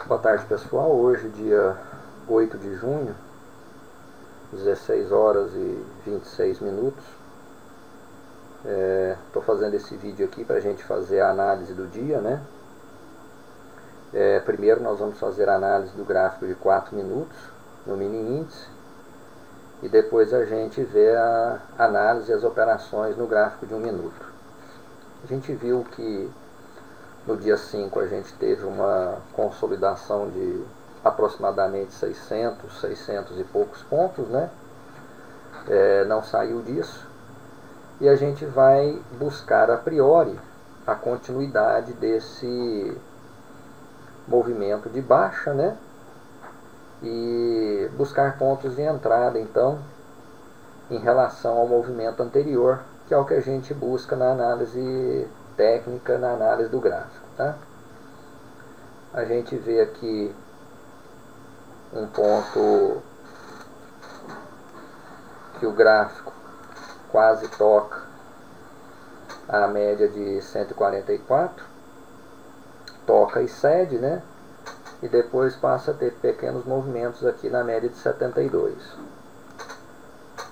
Boa tarde, pessoal. Hoje, dia 8 de junho, 16 horas e 26 minutos. Estou fazendo esse vídeo aqui para a gente fazer a análise do dia, né? Primeiro nós vamos fazer a análise do gráfico de 4 minutos no mini índice e depois a gente vê a análise e as operações no gráfico de 1 minuto. A gente viu que no dia 5 a gente teve uma consolidação de aproximadamente 600 e poucos pontos, né? Não saiu disso. E a gente vai buscar a priori a continuidade desse movimento de baixa, né? E buscar pontos de entrada, então, em relação ao movimento anterior, que é o que a gente busca na análise técnica, na análise do gráfico, tá? A gente vê aqui um ponto que o gráfico quase toca a média de 144, toca e cede, né? E depois passa a ter pequenos movimentos aqui na média de 72.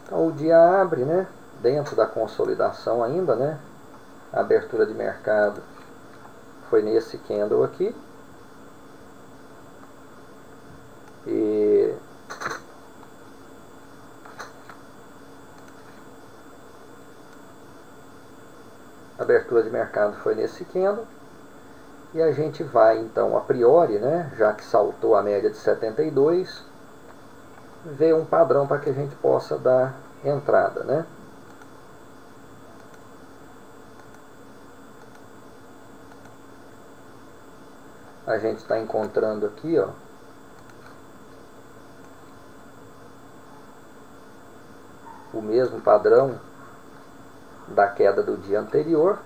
Então o dia abre, né? Dentro da consolidação ainda, né? A abertura de mercado foi nesse candle aqui. E a abertura de mercado foi nesse candle. E a gente vai então a priori, né, já que saltou a média de 72, ver um padrão para que a gente possa dar entrada, né? A gente está encontrando aqui, ó, o mesmo padrão da queda do dia anterior.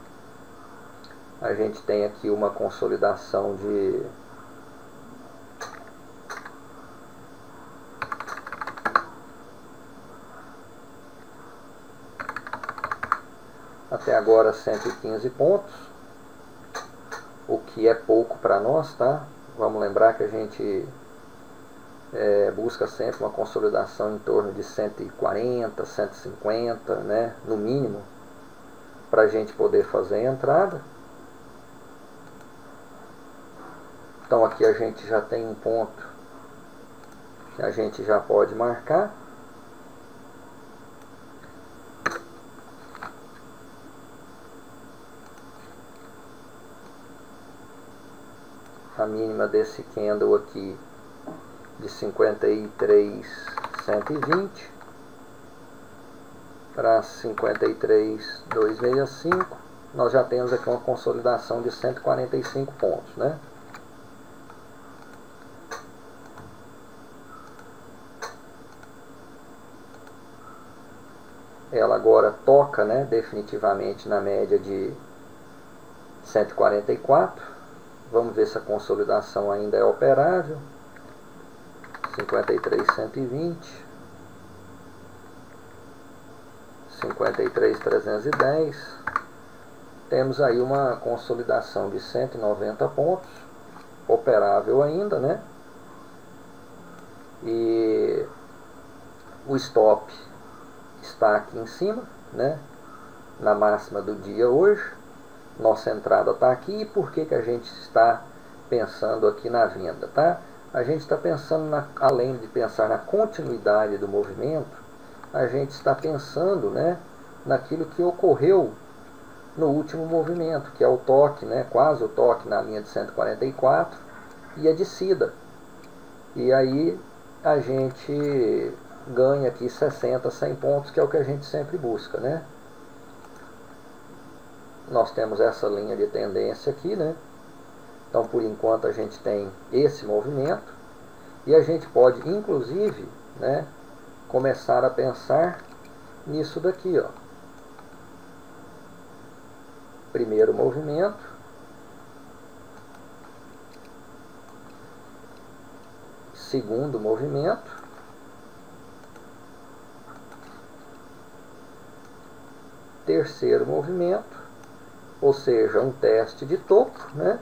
A gente tem aqui uma consolidação de até agora 115 pontos, o que é pouco para nós, tá? Vamos lembrar que a gente busca sempre uma consolidação em torno de 140, 150, né, no mínimo, para a gente poder fazer a entrada. Então aqui a gente já tem um ponto que a gente já pode marcar. A mínima desse candle aqui de 53,120 para 53,265. Nós já temos aqui uma consolidação de 145 pontos, né? Ela agora toca, né, definitivamente na média de 144. Vamos ver se a consolidação ainda é operável. 53,120, 53,310. Temos aí uma consolidação de 190 pontos, operável ainda, né? E o stop está aqui em cima, né? Na máxima do dia hoje. Nossa entrada está aqui. E por que a gente está pensando aqui na venda, tá? A gente está pensando, além de pensar na continuidade do movimento, a gente está pensando, né, naquilo que ocorreu no último movimento, que é o toque, né, quase o toque na linha de 144 e a descida. E aí a gente ganha aqui 60, 100 pontos, que é o que a gente sempre busca, né? Nós temos essa linha de tendência aqui, né? Então, por enquanto, a gente tem esse movimento e a gente pode, inclusive, né, começar a pensar nisso daqui, ó. Primeiro movimento, segundo movimento, terceiro movimento, ou seja, um teste de topo, né?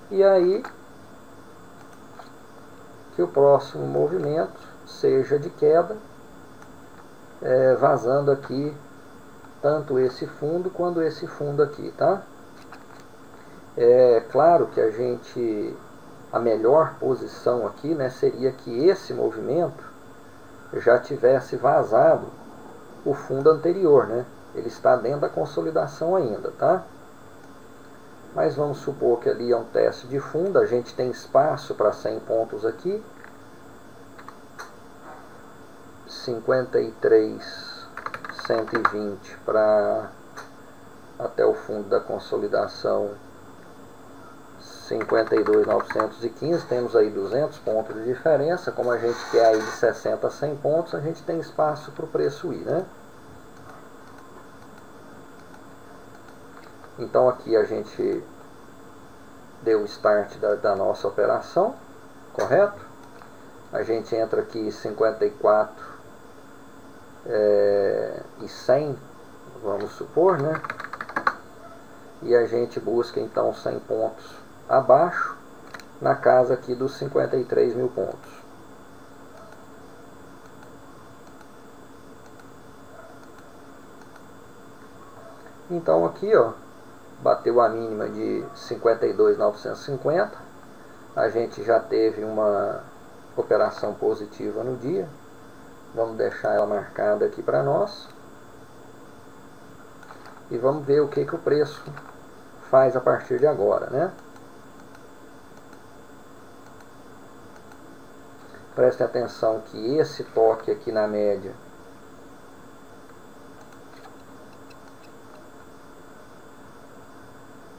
E aí que o próximo movimento seja de queda, vazando aqui tanto esse fundo quanto esse fundo aqui, tá? É claro que a melhor posição aqui, né, seria que esse movimento já tivesse vazado o fundo anterior, né? Ele está dentro da consolidação ainda, tá? Mas vamos supor que ali é um teste de fundo, a gente tem espaço para 100 pontos aqui. 53, 120 para até o fundo da consolidação 52.915, temos aí 200 pontos de diferença. Como a gente quer aí de 60 a 100 pontos, a gente tem espaço para o preço ir, né? Então aqui a gente deu o start da nossa operação, correto? A gente entra aqui 54 e 100, vamos supor, né? E a gente busca então 100 pontos abaixo, na casa aqui dos 53 mil pontos. Então aqui, ó, bateu a mínima de 52.950, a gente já teve uma operação positiva no dia. Vamos deixar ela marcada aqui para nós. E vamos ver o que o preço faz a partir de agora, né? Preste atenção que esse toque aqui na média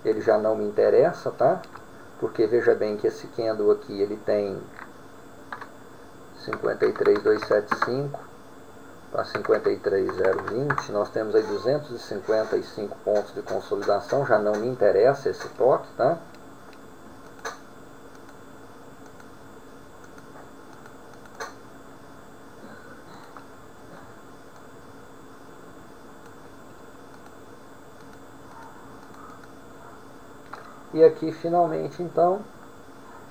ele já não me interessa, tá? Porque veja bem que esse candle aqui ele tem 53.275 para 53.020, nós temos aí 255 pontos de consolidação, já não me interessa esse toque, tá? E aqui finalmente então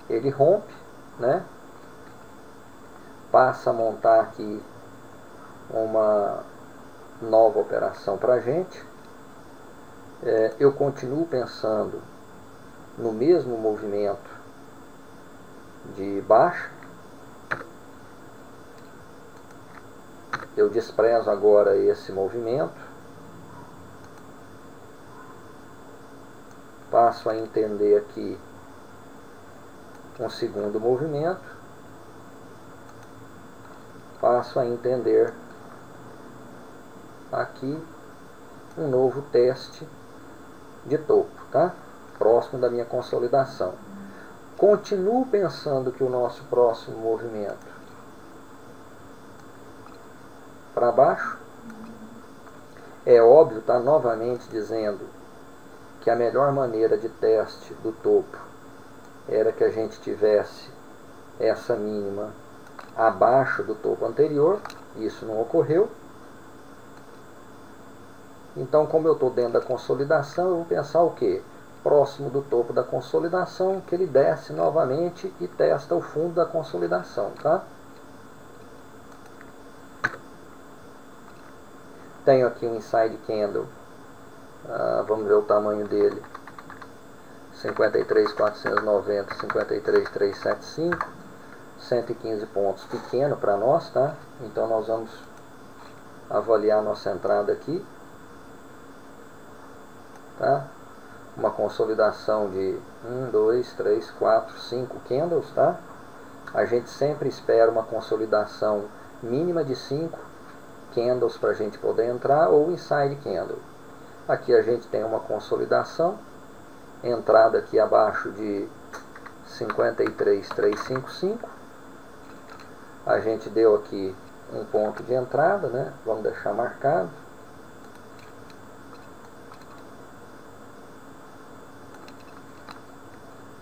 ele rompe, né? Passa a montar aqui uma nova operação para a gente. Eu continuo pensando no mesmo movimento de baixa. Eu desprezo agora esse movimento. Passo a entender aqui um segundo movimento. Passo a entender aqui um novo teste de topo, tá? Próximo da minha consolidação. Continuo pensando que o nosso próximo movimento para baixo. É óbvio, tá? Novamente dizendo que a melhor maneira de teste do topo era que a gente tivesse essa mínima abaixo do topo anterior. Isso não ocorreu. Então, como eu estou dentro da consolidação, eu vou pensar o quê? Próximo do topo da consolidação, que ele desce novamente e testa o fundo da consolidação, tá? Tenho aqui um inside candle. Vamos ver o tamanho dele. 53.490, 53.375, 115 pontos, pequeno para nós, tá? Então nós vamos avaliar nossa entrada aqui, tá? Uma consolidação de 1, 2, 3, 4, 5 candles, tá? A gente sempre espera uma consolidação mínima de 5 candles para a gente poder entrar, ou inside candle. Aqui a gente tem uma consolidação, entrada aqui abaixo de 53.355. A gente deu aqui um ponto de entrada, né? Vamos deixar marcado.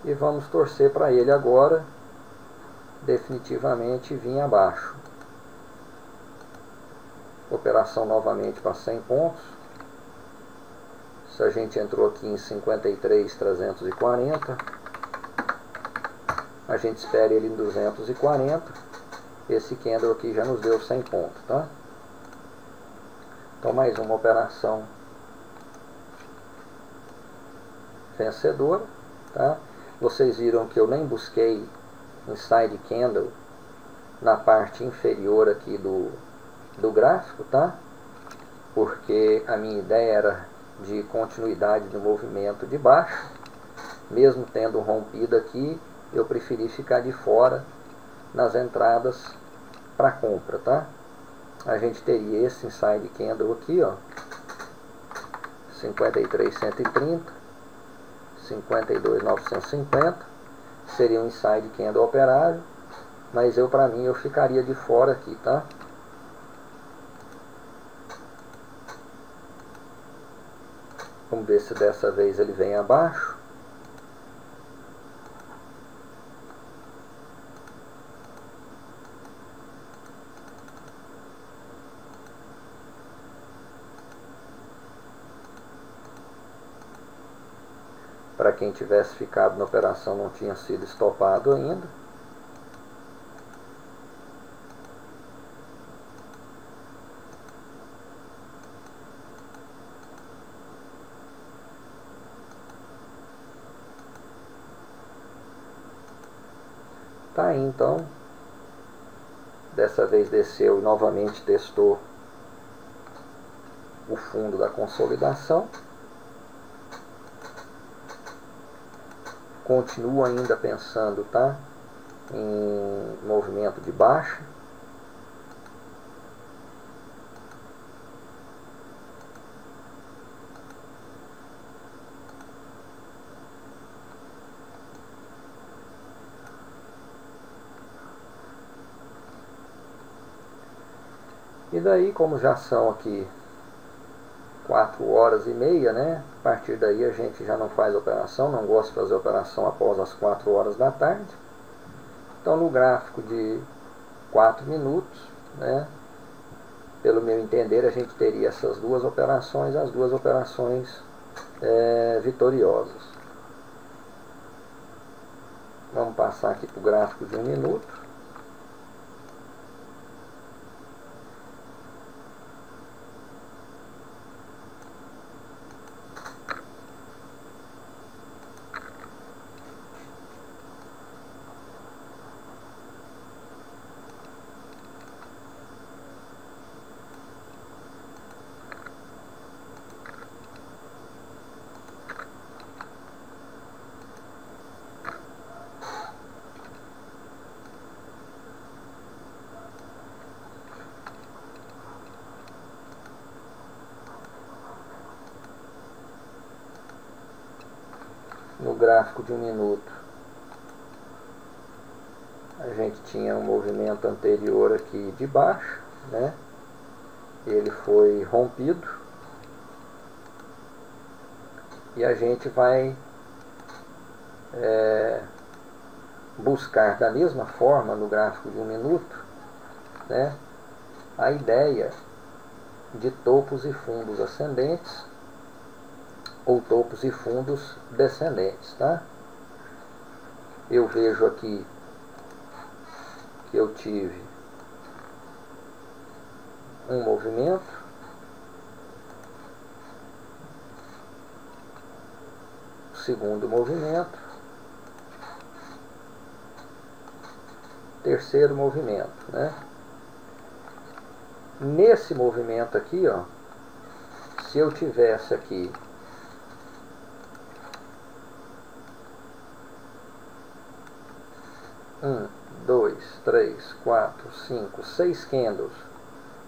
E vamos torcer para ele agora definitivamente vir abaixo. Operação novamente para 100 pontos. Se a gente entrou aqui em 53.340, a gente espera ele em 240. Esse candle aqui já nos deu 100 pontos, tá? Então mais uma operação vencedora, tá? Vocês viram que eu nem busquei inside candle na parte inferior aqui do gráfico, tá? Porque a minha ideia era de continuidade do movimento de baixo. Mesmo tendo rompido aqui, eu preferi ficar de fora nas entradas para compra, tá? A gente teria esse inside candle aqui, ó, 53.130, 52.950, seria um inside candle operável, mas para mim eu ficaria de fora aqui, tá? Vamos ver se dessa vez ele vem abaixo. Para quem tivesse ficado na operação, não tinha sido estopado ainda. Tá aí, então. Dessa vez desceu e novamente testou o fundo da consolidação. Continuo ainda pensando, tá, em movimento de baixa. E daí, como já são aqui 4h30, né? A partir daí a gente já não faz operação, não gosto de fazer operação após as 4 horas da tarde. Então no gráfico de 4 minutos, né? Pelo meu entender, a gente teria essas duas operações, as duas operações vitoriosas. Vamos passar aqui para o gráfico de 1 minuto. No gráfico de 1 minuto, a gente tinha um movimento anterior aqui de baixo, né? Ele foi rompido e a gente vai buscar da mesma forma no gráfico de 1 minuto, né, a ideia de topos e fundos ascendentes ou topos e fundos descendentes, tá? Eu vejo aqui que eu tive um movimento, segundo movimento, terceiro movimento, né? Nesse movimento aqui, ó, se eu tivesse aqui um, dois, três, quatro, cinco, 6 candles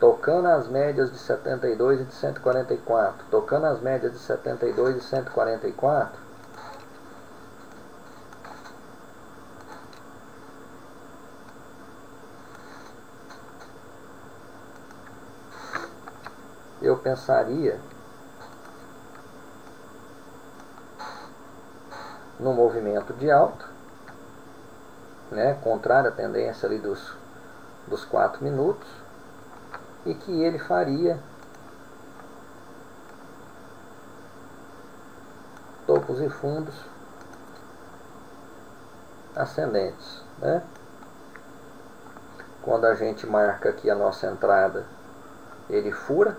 tocando as médias de 72 e de 144, tocando as médias de 72 e 144, eu pensaria no movimento de alta, né, contrário à tendência ali dos 4 minutos, e que ele faria topos e fundos ascendentes, né? Quando a gente marca aqui a nossa entrada, ele fura,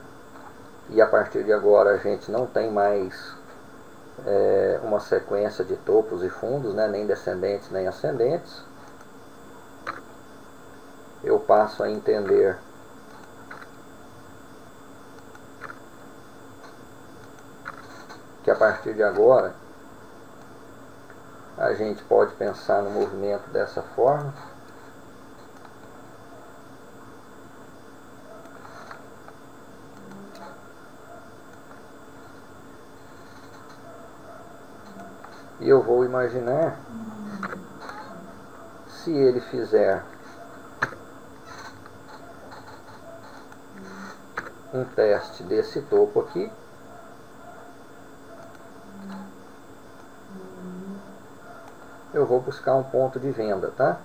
e a partir de agora a gente não tem mais uma sequência de topos e fundos, né? Nem descendentes nem ascendentes. Eu passo a entender que a partir de agora a gente pode pensar no movimento dessa forma. E eu vou imaginar, se ele fizer um teste desse topo aqui, eu vou buscar um ponto de venda, tá?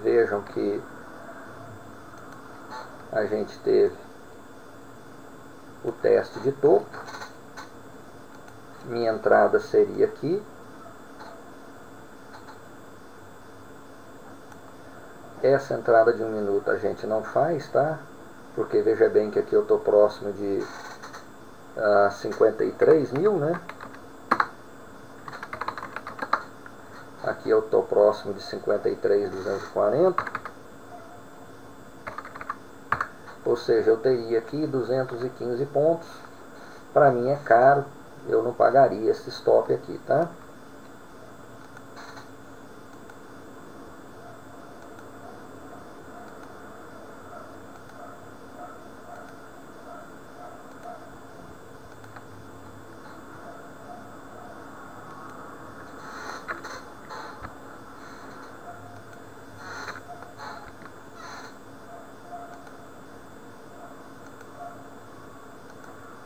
Vejam que a gente teve o teste de topo. Minha entrada seria aqui. Essa entrada de 1 minuto a gente não faz, tá? Porque veja bem que aqui eu estou próximo de 53 mil, né? Aqui eu estou próximo de 53.240. Ou seja, eu teria aqui 215 pontos. Para mim é caro, eu não pagaria esse stop aqui, tá?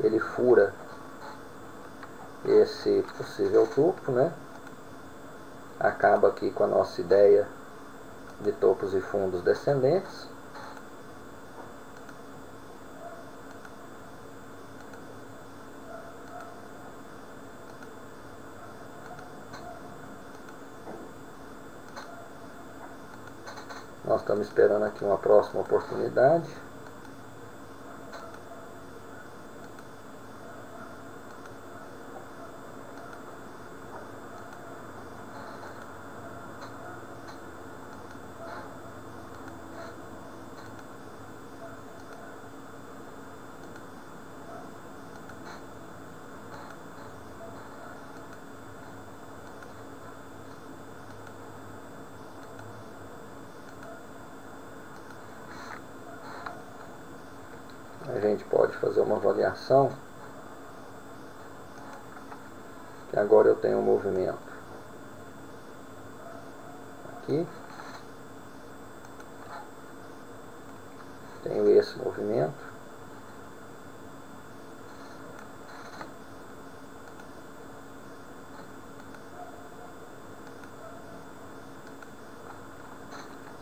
Ele fura esse possível topo, né? Acaba aqui com a nossa ideia de topos e fundos descendentes. Nós estamos esperando aqui uma próxima oportunidade. A gente pode fazer uma avaliação, que agora eu tenho um movimento aqui, tenho esse movimento,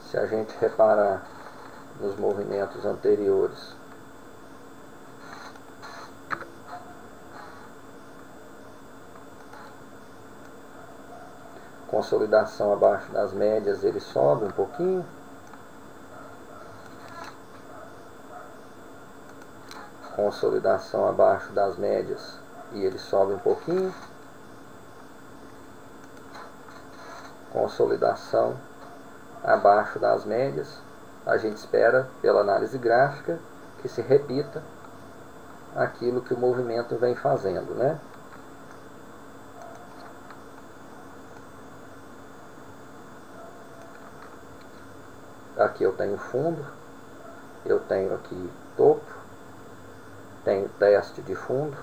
se a gente reparar nos movimentos anteriores, consolidação abaixo das médias, ele sobe um pouquinho. Consolidação abaixo das médias e ele sobe um pouquinho. Consolidação abaixo das médias. A gente espera, pela análise gráfica, que se repita aquilo que o movimento vem fazendo, né? Aqui eu tenho fundo, eu tenho aqui topo, tenho teste de fundo,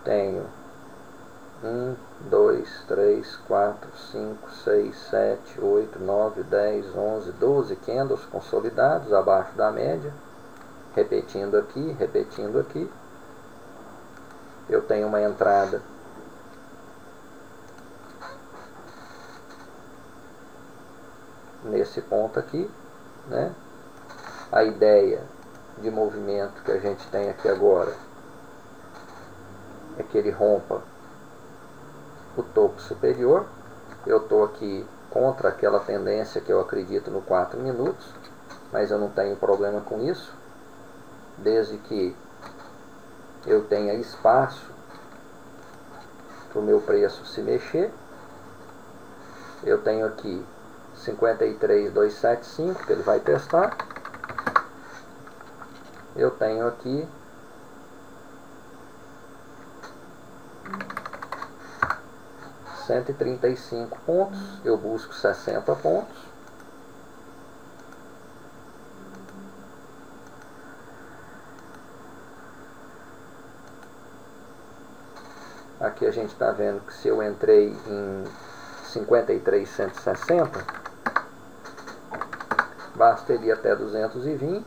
tenho 1, 2, 3, 4, 5, 6, 7, 8, 9, 10, 11, 12 candles consolidados abaixo da média. repetindo aqui. Eu tenho uma entrada nesse ponto aqui, né? A ideia de movimento que a gente tem aqui agora é que ele rompa o topo superior. Eu estou aqui contra aquela tendência que eu acredito no 4 minutos, mas eu não tenho problema com isso, desde que eu tenha espaço para o meu preço se mexer. Eu tenho aqui 53,275 que ele vai testar. Eu tenho aqui R$135 pontos. Eu busco 60 pontos. Aqui a gente está vendo que se eu entrei em 53,160, basta ele ir até 220.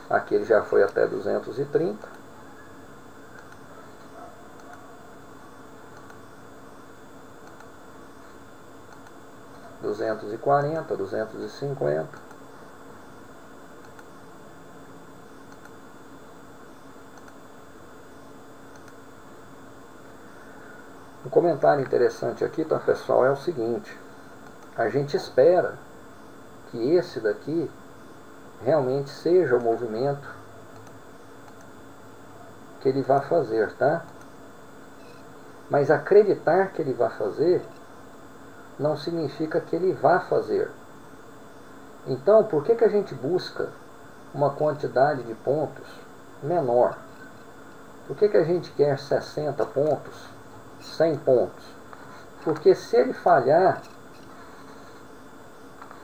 Aqui ele já foi até 230. $240, 250. Um comentário interessante aqui, tá, pessoal, é o seguinte: a gente espera que esse daqui realmente seja o movimento que ele vai fazer, tá? Mas acreditar que ele vai fazer não significa que ele vá fazer. Então, por que a gente busca uma quantidade de pontos menor? Por que a gente quer 60 pontos, 100 pontos? Porque se ele falhar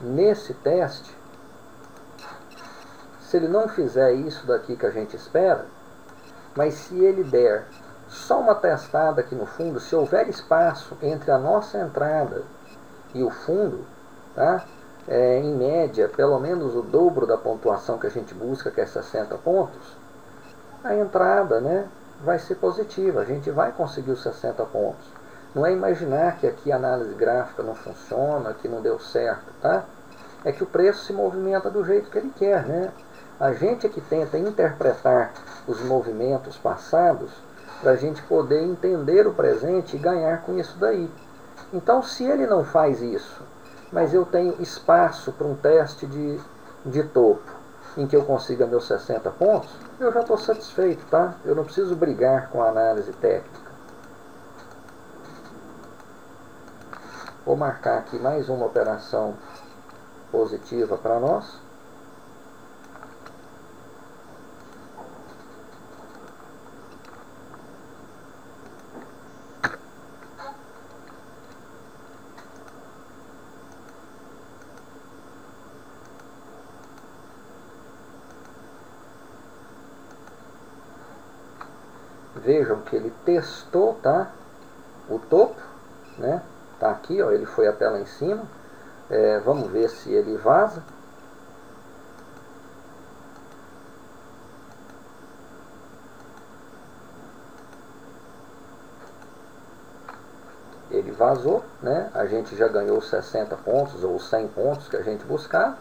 nesse teste, se ele não fizer isso daqui que a gente espera, mas se ele der só uma testada aqui no fundo, se houver espaço entre a nossa entrada e o fundo, tá? Em média, pelo menos o dobro da pontuação que a gente busca, que é 60 pontos, a entrada, né, vai ser positiva, a gente vai conseguir os 60 pontos. Não é imaginar que aqui a análise gráfica não funciona, que não deu certo, tá? É que o preço se movimenta do jeito que ele quer, né? A gente é que tenta interpretar os movimentos passados para a gente poder entender o presente e ganhar com isso daí. Então, se ele não faz isso, mas eu tenho espaço para um teste de topo, em que eu consiga meus 60 pontos, eu já estou satisfeito, tá? Eu não preciso brigar com a análise técnica. Vou marcar aqui mais uma operação positiva para nós. Vejam que ele testou, tá, o topo, né? Tá aqui, ó, ele foi até lá em cima. Vamos ver se ele vaza. Ele vazou, né? A gente já ganhou 60 pontos ou 100 pontos que a gente buscava.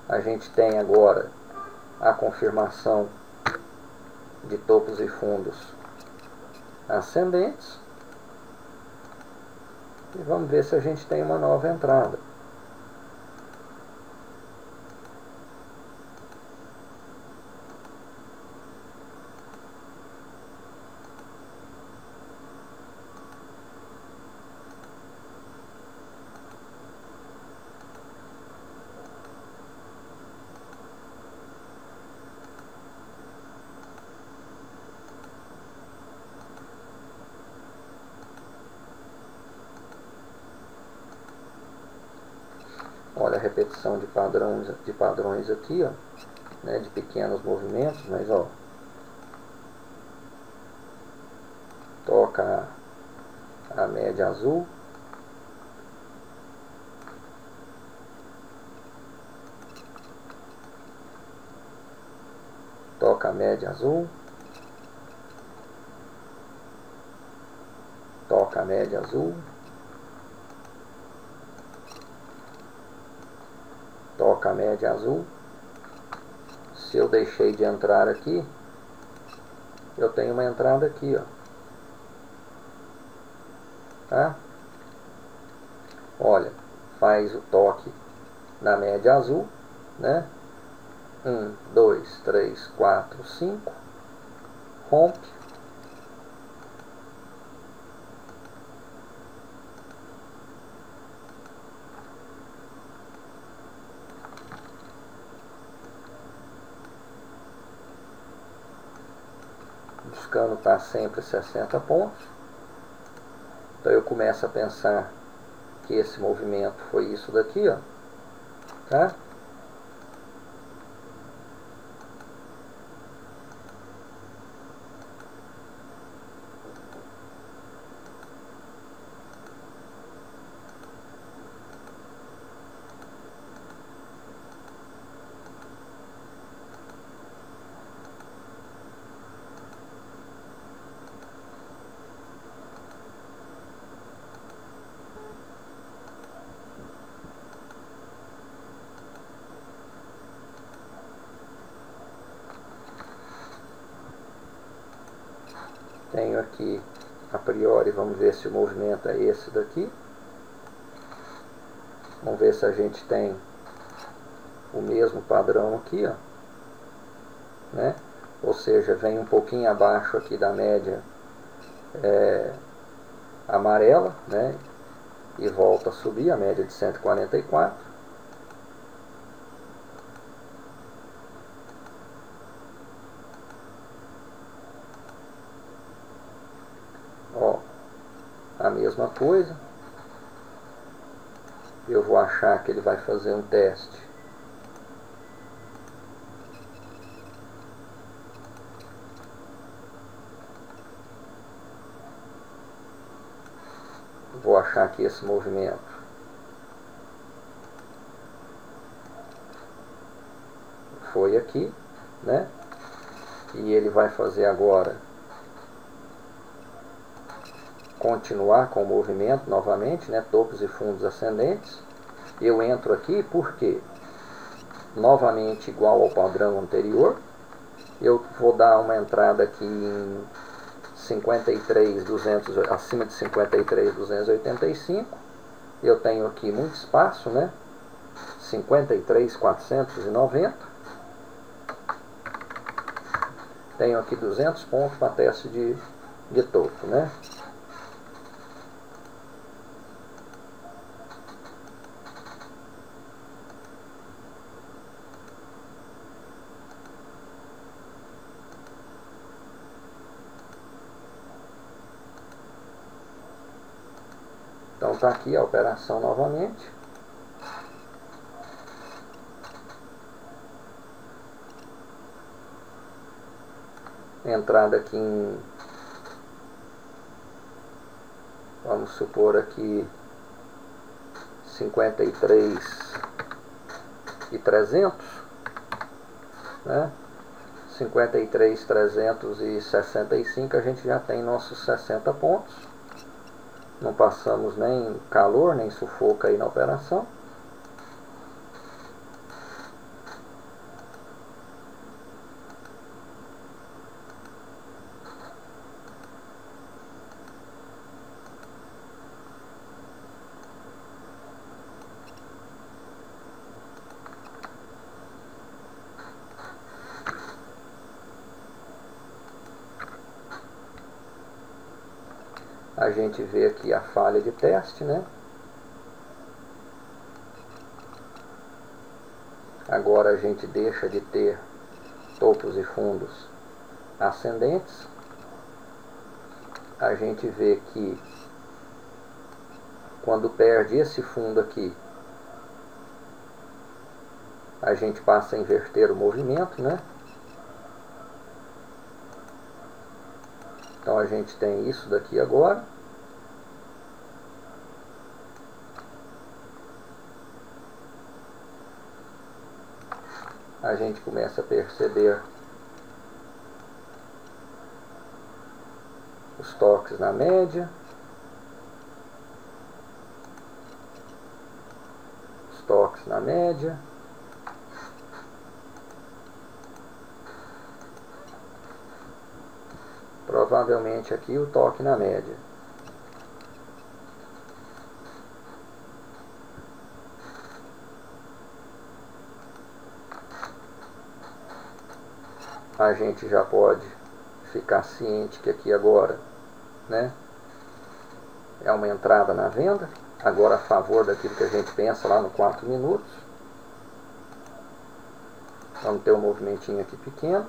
A gente tem agora a confirmação de topos e fundos ascendentes. E vamos ver se a gente tem uma nova entrada. Olha a repetição de padrões aqui, ó, né, de pequenos movimentos, mas ó, toca a média azul, toca a média azul, toca a média azul, toca a média azul. Se eu deixei de entrar aqui, eu tenho uma entrada aqui, ó. Tá? Olha, faz o toque na média azul, né? 1, 2, 3, 4, 5, rompe, o descano está sempre 60 pontos, então eu começo a pensar que esse movimento foi isso daqui, ó, tá? Tenho aqui, a priori, vamos ver se o movimento é esse daqui. Vamos ver se a gente tem o mesmo padrão aqui, ó, né? Ou seja, vem um pouquinho abaixo aqui da média amarela, né? E volta a subir a média de 144. Ó, a mesma coisa. Eu vou achar que ele vai fazer um teste vou achar que esse movimento foi aqui, né? E ele vai fazer agora continuar com o movimento novamente, né? Topos e fundos ascendentes. Eu entro aqui porque novamente igual ao padrão anterior. Eu vou dar uma entrada aqui em 53.200, acima de 53.285. Eu tenho aqui muito espaço, né? 53.490. Tenho aqui 200 pontos para teste de topo, né? Então está aqui a operação novamente. Entrada aqui em, vamos supor aqui, 53.300, né? 53.365, a gente já tem nossos 60 pontos. Não passamos nem calor, nem sufoco aí na operação. A gente vê aqui a falha de teste, né? Agora a gente deixa de ter topos e fundos ascendentes. A gente vê que quando perde esse fundo aqui, a gente passa a inverter o movimento, né? Então a gente tem isso daqui agora. A gente começa a perceber toques na média, os toques na média, provavelmente aqui o toque na média. A gente já pode ficar ciente que aqui agora, né, é uma entrada na venda, agora a favor daquilo que a gente pensa lá no 4 minutos. Vamos ter um movimentinho aqui pequeno,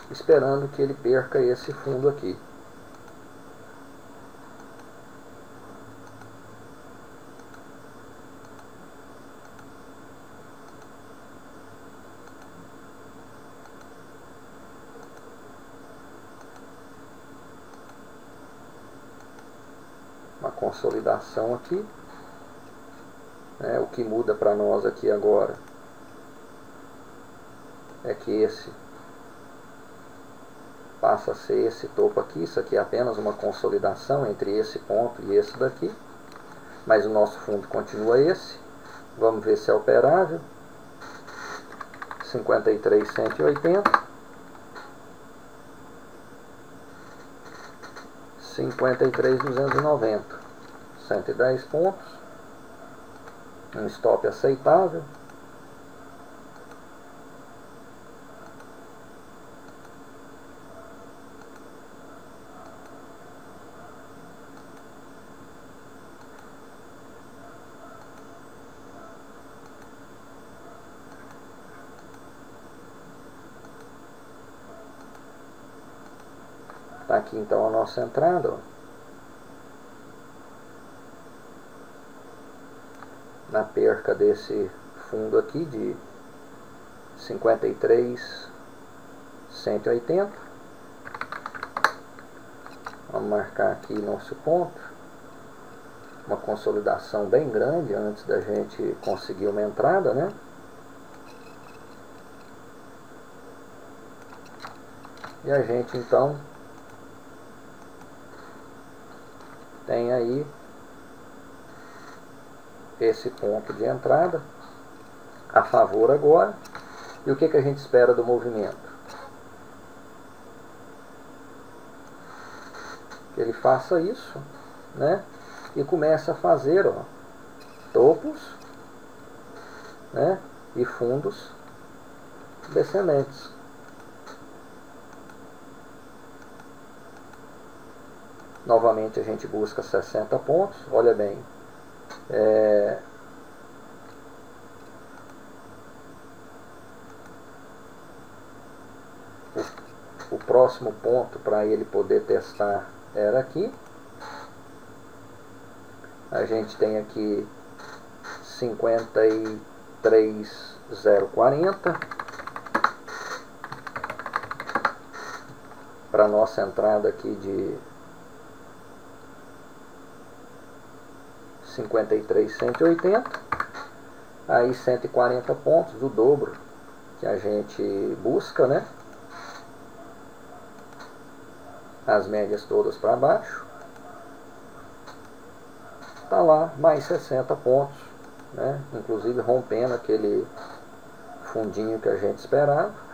esperando que ele perca esse fundo aqui. Uma consolidação aqui. O que muda para nós aqui agora é que esse passa a ser esse topo aqui. Isso aqui é apenas uma consolidação entre esse ponto e esse daqui, mas o nosso fundo continua esse. Vamos ver se é operável. 53.180, 53.290, 110 pontos, um stop aceitável. Está aqui então a nossa entrada, ó. Na perca desse fundo aqui de 53.180. Vamos marcar aqui nosso ponto. Uma consolidação bem grande antes da gente conseguir uma entrada, né? E a gente então tem aí esse ponto de entrada a favor agora. E o que a gente espera do movimento? Que ele faça isso, né? E comece a fazer, ó, topos, né? E fundos descendentes. Novamente a gente busca 60 pontos. Olha bem, o próximo ponto para ele poder testar era aqui. A gente tem aqui 53.040 para nossa entrada aqui de 53.180. Aí 140 pontos, o dobro que a gente busca, né? As médias todas para baixo. Tá lá mais 60 pontos, né? Inclusive rompendo aquele fundinho que a gente esperava.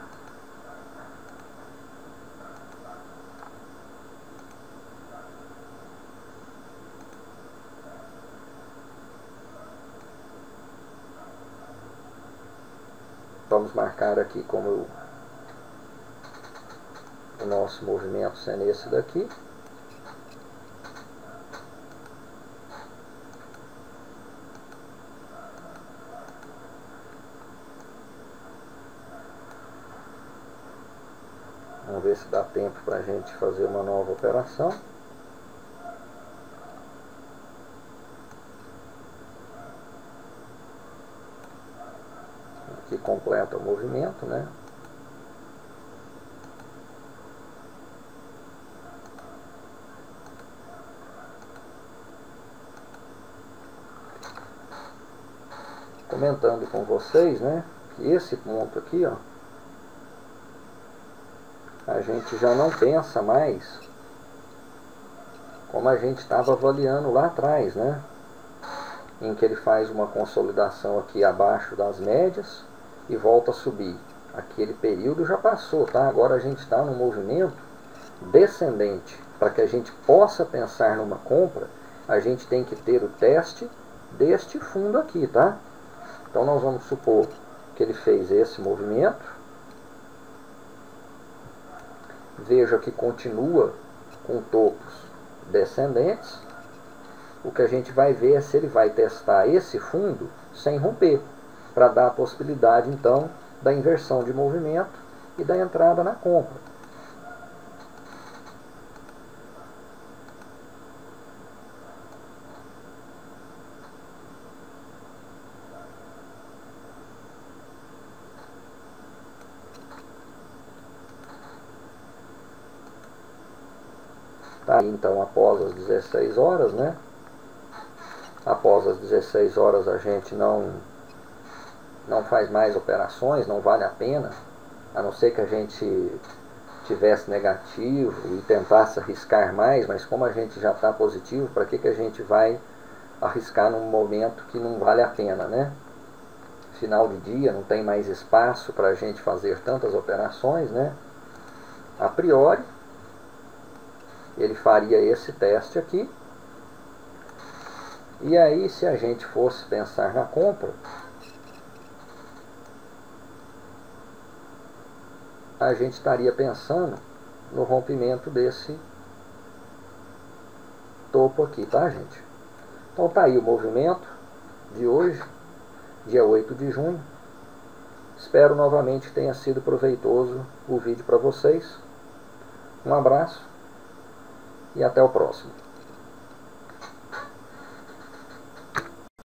Vamos marcar aqui como o nosso movimento sendo esse daqui. Vamos ver se dá tempo para a gente fazer uma nova operação. Aqui completa o movimento, né? Comentando com vocês, né, que esse ponto aqui, ó, a gente já não pensa mais como a gente estava avaliando lá atrás, né? Em que ele faz uma consolidação aqui abaixo das médias e volta a subir. Aquele período já passou, tá? Agora a gente está num movimento descendente. Para que a gente possa pensar numa compra, a gente tem que ter o teste deste fundo aqui, tá? Então nós vamos supor que ele fez esse movimento. Veja que continua com topos descendentes. O que a gente vai ver é se ele vai testar esse fundo sem romper, para dar a possibilidade então da inversão de movimento e da entrada na compra. Tá, então após as 16 horas, né? Após as 16 horas a gente não faz mais operações, não vale a pena, a não ser que a gente tivesse negativo e tentasse arriscar mais, mas como a gente já está positivo, para que a gente vai arriscar num momento que não vale a pena, né? Final de dia, não tem mais espaço para a gente fazer tantas operações, né? A priori, ele faria esse teste aqui. E aí, se a gente fosse pensar na compra, a gente estaria pensando no rompimento desse topo aqui, tá, gente? Então tá aí o movimento de hoje, dia 8 de junho. Espero novamente que tenha sido proveitoso o vídeo para vocês. Um abraço e até o próximo.